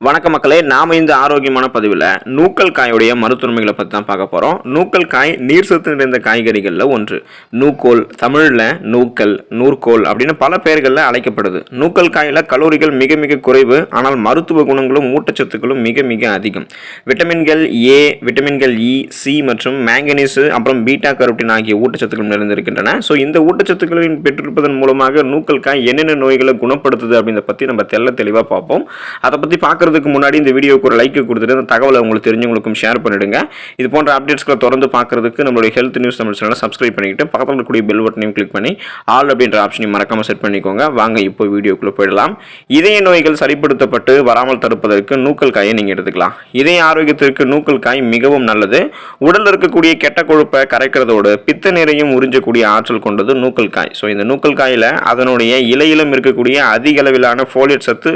வணக்க மக்களே, நாம இந்த ஆரோக்கியமான பதிவில் நூக்கல் காயுடைய மருத்துவமைகளை பற்றி தான் பார்க்க போகிறோம். நூக்கல் காய் நீர் சத்து நிறைந்த காய்கறிகளில் ஒன்று. நூக்கோல், தமிழில் நூக்கல், நூற்கோல் அப்படின்னு பல பெயர்களில் அழைக்கப்படுது. நூக்கல் காயில் கலோரிகள் மிக மிக குறைவு, ஆனால் மருத்துவ குணங்களும் ஊட்டச்சத்துக்களும் மிக மிக அதிகம். விட்டமின்கள் ஏ, விட்டமின்கள் இ, சி மற்றும் மேங்கனீசு அப்புறம் பீட்டா கரோட்டின் ஆகிய ஊட்டச்சத்துக்கள் நிறைந்திருக்கின்றன. ஸோ இந்த ஊட்டச்சத்துக்களின் பெற்றிருப்பதன் மூலமாக நூக்கல் காய் என்னென்ன நோய்களை குணப்படுத்துது அப்படின்றத பற்றி நம்ம தெளிவாக பார்ப்போம். அதை பற்றி பார்க்குறது முன்னாடி இந்த வீடியோக்கு ஒரு லைக் கொடுத்துட்டு அந்த தகவலை உங்களுக்கு தெரிஞ்சவங்களுக்கும் ஷேர் பண்ணிடுங்க. இது போன்ற அப்டேட்ஸ்களை தொடர்ந்து பார்க்கறதுக்கு நம்மளுடைய ஹெல்த் நியூஸ் தமிழ் சேனலை சப்ஸ்கிரைப் பண்ணிக்கிட்டு பக்கத்தில் இருக்கக்கூடிய பெல் பட்டனையும் கிளிக் பண்ணி ஆல் அப்படின்ற ஆப்ஷனையும் மறக்காம செட் பண்ணிக்கோங்க. வாங்க இப்போ வீடியோக்குள்ள போயிடலாம். இதய நோய்கள் சரிப்படுத்தப்பட்டு வராமல் தடுப்பதற்கு நூக்கல் காயை நீங்க எடுத்துக்கலாம். இதய ஆரோக்கியத்திற்கு நூக்கல் காய் மிகவும் நல்லது. உடல் இருக்கக்கூடிய கெட்ட கொழுப்பை கரைக்கிறதோடு பித்த நீரையும் உறிஞ்சக்கூடிய ஆற்றல் கொண்டது நூக்கல் காய். ஸோ இந்த நூக்கல் காயில அதனுடைய இலையிலும் இருக்கக்கூடிய அதிக அளவிலான ஃபோலியேட் சத்து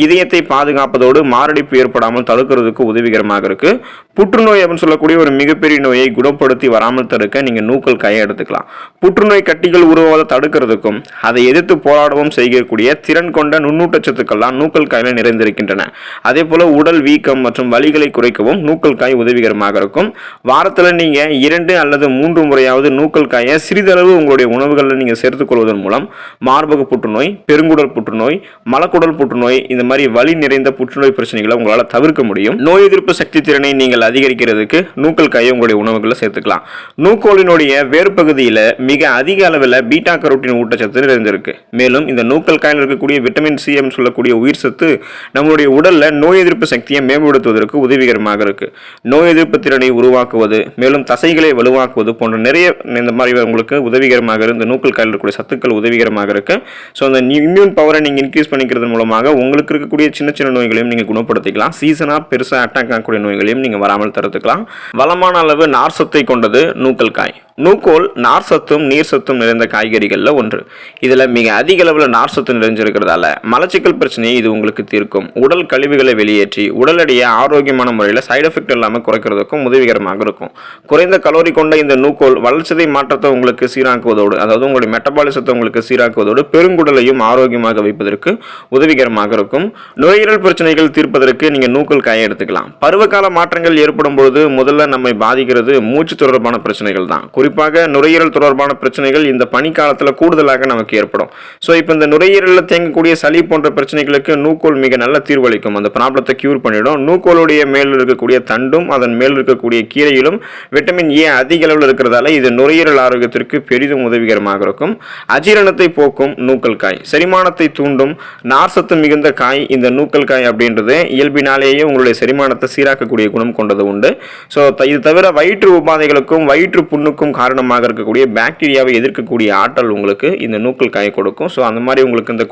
இதயத்தை பாதுகாப்பதோடு மாரடைப்பு ஏற்படாமல் தடுக்கிறதுக்கு உதவிகரமாக இருக்கு. புற்றுநோய் அப்படின்னு சொல்லக்கூடிய ஒரு மிகப்பெரிய நோயை குணப்படுத்தி வராமல் தடுக்க நீங்க நூக்கல் காயை எடுத்துக்கலாம். புற்றுநோய் கட்டிகள் உருவாவதை தடுக்கிறதுக்கும் அதை எதிர்த்து போராடவும் செய்யக்கூடிய திறன் கொண்ட நுண்ணூட்டச்சத்துக்கள்லாம் நூக்கல் காயில நிறைந்திருக்கின்றன. அதே போல உடல் வீக்கம் மற்றும் வலிகளை குறைக்கவும் நூக்கல் காய் உதவிகரமாக இருக்கும். வாரத்தில் நீங்க 2 அல்லது 3 முறையாவது நூக்கல் காயை சிறிதளவு உங்களுடைய உணவுகளில் நீங்க சேர்த்துக் கொள்வதன் மூலம் மார்பக புற்றுநோய், பெருங்குடல் புற்றுநோய், மலக்குடல் புற்றுநோய் இந்த மாதிரி வலி நிறைந்த புற்றுநோய் பிரச்சனைகளை உங்களால் தவிர்க்க முடியும். நோய் எதிர்ப்பு சக்தி திறனை நீங்கள் அதிகரிக்கிறதுக்கு நூக்கல் காயை உங்களுடைய உணவுகளை சேர்த்துக்கலாம். நூக்கோலினுடைய வேறு பகுதியில் மிக அதிக அளவில் பீட்டா கரோட்டின் ஊட்டச்சத்து நிறைந்திருக்கு. மேலும் இந்த நூக்கல் காயில் இருக்கக்கூடிய விட்டமின் சி சொல்லக்கூடிய உயிர் சத்து நம்மளுடைய உடல்ல நோய் எதிர்ப்பு சக்தியை மேம்படுத்துவதற்கு உதவிகரமாக இருக்கு. நோய் எதிர்ப்பு திறனை உருவாக்குவது, மேலும் தசைகளை வலுவாக்குவது போன்ற நிறைய இந்த மாதிரி உங்களுக்கு உதவிகரமாக இருந்து நூக்கல் காயில் இருக்கக்கூடிய சத்துக்கள் உதவிகரமாக இருக்கு. ஸோ அந்த இம்யூன் பவரை நீங்க இன்க்ரீஸ் பண்ணிக்கிறது மூலமாக உங்களுக்கு இருக்கக்கூடிய சின்ன சின்ன நோய்களையும் நீங்க குணப்படுத்திக்கலாம். சீசனா பெருசா அட்டாக் ஆகக்கூடிய நோய்களையும் நீங்க வராமல் தடுத்துக்கலாம். வளமான அளவு நார் சத்தை கொண்டது நூக்கல் காய். நூக்கோல் நார் சத்தும் நீர் சத்தும் நிறைந்த காய்கறிகளில் ஒன்று. இதில் மிக அதிக அளவில் நார் சத்து நிறைஞ்சிருக்கிறதால மலச்சிக்கல் பிரச்சனையை இது உங்களுக்கு தீர்க்கும். உடல் கழிவுகளை வெளியேற்றி உடல் எடையை ஆரோக்கியமான முறையில் சைடு எஃபெக்ட் இல்லாமல் குறைக்கிறதுக்கும் உதவிகரமாக இருக்கும். குறைந்த கலோரி கொண்ட இந்த நூக்கோல் வளர்ச்சிதை மாற்றத்தை உங்களுக்கு சீராக்குவதோடு, அதாவது உங்களுடைய மெட்டபாலிசத்தை உங்களுக்கு சீராக்குவதோடு பெருங்குடலையும் ஆரோக்கியமாக வைப்பதற்கு உதவிகரமாக இருக்கும். நுரையீரல் பிரச்சனைகள் தீர்ப்பதற்கு நீங்க நூக்கல் காயை எடுத்துக்கலாம். பருவகால மாற்றங்கள் ஏற்படும் பொழுது முதல்ல நம்மை பாதிக்கிறது மூச்சு தொடர்பான பிரச்சனைகள் தான். குறிப்பாக நுரையீரல் தொடர்பான பிரச்சனைகள் இந்த பனிக்காலத்தில் கூடுதலாக நமக்கு ஏற்படும். ஸோ இப்போ இந்த நுரையீரலில் தேங்கக்கூடிய சளி போன்ற பிரச்சனைகளுக்கு நூக்கோல் மிக நல்ல தீர்வளிக்கும். அந்த ப்ராப்ளத்தை கியூர் பண்ணிடும். நூக்கோலுடைய மேல் இருக்கக்கூடிய தண்டும் அதன் மேல் இருக்கக்கூடிய கீரையிலும் விட்டமின் ஏ அதிக அளவில் இருக்கிறதால இது நுரையீரல் ஆரோக்கியத்திற்கு பெரிதும் உதவிகரமாக இருக்கும். அஜீரணத்தை போக்கும் நூக்கல் காய், செரிமானத்தை தூண்டும் நார் சத்து மிகுந்த காய் இந்த நூக்கல் காய் அப்படின்றது இயல்பினாலேயே உங்களுடைய செரிமானத்தை சீராக்கக்கூடிய குணம் கொண்டது உண்டு. ஸோ இது தவிர வயிற்று உபாதைகளுக்கும் வயிற்று புண்ணுக்கும் காரணமாக இருக்கக்கூடிய பாக்டீரியாவை எதிர்க்கக்கூடிய ஆற்றல் உங்களுக்கு இந்த நூக்கல் காயை கொடுக்கும். ஸோ அந்த மாதிரி உங்களுக்கு இந்த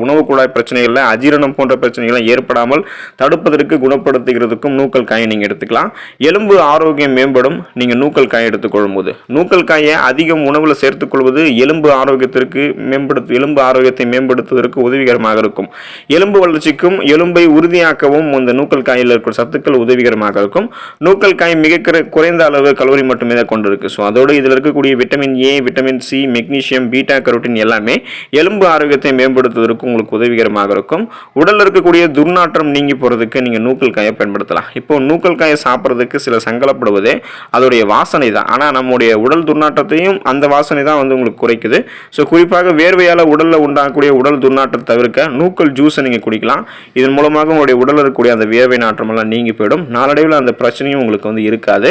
உணவு குழாய் பிரச்சனைகளில் அஜீரணம் போன்ற பிரச்சனைகளை ஏற்படாமல் தடுப்பதற்கு குணப்படுத்துகிறதுக்கும் நூக்கல் காயை நீங்கள் எடுத்துக்கலாம். எலும்பு ஆரோக்கியம் மேம்படும் நீங்கள் நூக்கல் காயை எடுத்துக்கொள்ளும் போது. நூக்கல் காயை அதிகம் உணவில் சேர்த்துக்கொள்வது எலும்பு ஆரோக்கியத்தை மேம்படுத்துவதற்கு உதவிகரமாக இருக்கும். எலும்பு வளர்ச்சிக்கும் எலும்பை உறுதியாக்கவும் இந்த நூக்கல் காயில் இருக்கிற சத்துக்கள் உதவிகரமாக இருக்கும். நூக்கல் காய் மிக குறைந்த அளவு கலோரி மட்டுமே கொண்டிருக்கு. ஸோ அதோடு இதில் இருக்கக்கூடிய vitamin A, vitamin C, magnesium, beta carotene எல்லாமே எலும்பு ஆரோக்கியத்தை மேம்படுத்துவதற்கு உங்களுக்கு உதவிகரமாக இருக்கும். உடலில் இருக்கக்கூடிய துர்நாற்றம் நீங்கி போகிறதுக்கு நீங்கள் நூக்கல் காயை பயன்படுத்தலாம். இப்போ நூக்கல் காயை சாப்பிட்றதுக்கு சில சங்கடப்படுவதே அதோடைய வாசனை தான். ஆனால் நம்முடைய உடல் துர்நாற்றத்தையும் அந்த வாசனை தான் உங்களுக்கு குறைக்குது. ஸோ குறிப்பாக வேர்வையால் உடலில் உண்டாகக்கூடிய உடல் துர்நாற்றத்தை தவிர்க்க நூக்கல் ஜூஸை நீங்கள் குடிக்கலாம். இதன் மூலமாக உங்களுடைய உடலில் இருக்கக்கூடிய அந்த வேர்வை நாற்றமெல்லாம் நீங்கி போயிடும். நாளடைவில் அந்த பிரச்சனையும் உங்களுக்கு இருக்காது.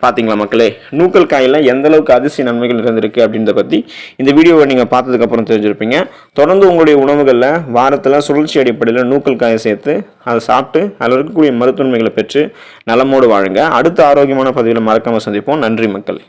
பார்த்தீங்களா மக்களே, நூக்கல் காயில் எந்த அளவுக்கு அதிசய நன்மைகள் இருந்திருக்கு அப்படின்றத பற்றி இந்த வீடியோவை நீங்கள் பார்த்ததுக்கு அப்புறம் தெரிஞ்சிருப்பீங்க. தொடர்ந்து உங்களுடைய உணவுகளில் வாரத்தில் சுழற்சி அடிப்படையில் நூக்கல் காயை சேர்த்து அதை சாப்பிட்டு அதில் இருக்கக்கூடிய மருத்துவமைகளை பெற்று நலமோடு வாழுங்க. அடுத்த ஆரோக்கியமான பதிவில் மறக்காமல் சந்திப்போம். நன்றி மக்களே.